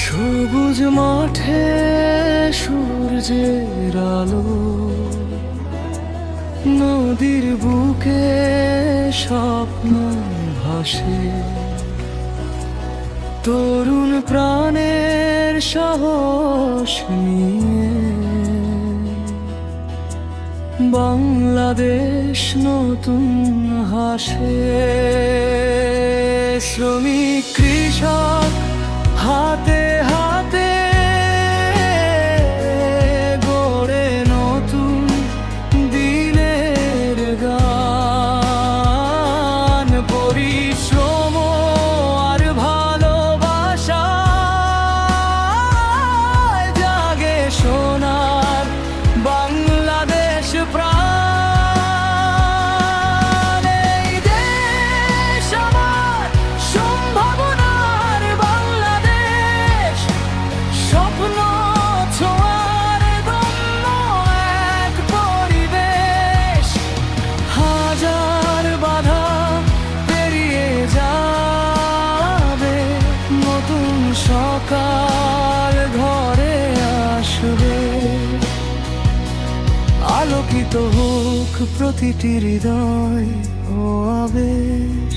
সবুজ মাঠে সূর্যের আলো, নদীর বুকে স্বপ্ন ভাসে, তরুণ প্রাণের সাহস নিয়ে বাংলাদেশ নতুন হাসে। শ্রমিক কৃষক হাতে হাতে গড়ে নতুন দিনের গান, পরিশ্রম আর ভালোবাসা জাগে সোনার বাংলাদেশ প্রাণ। সকাল ঘরে আসবে, আলোকিত হোক প্রতিটি হৃদয় ও আবেশ।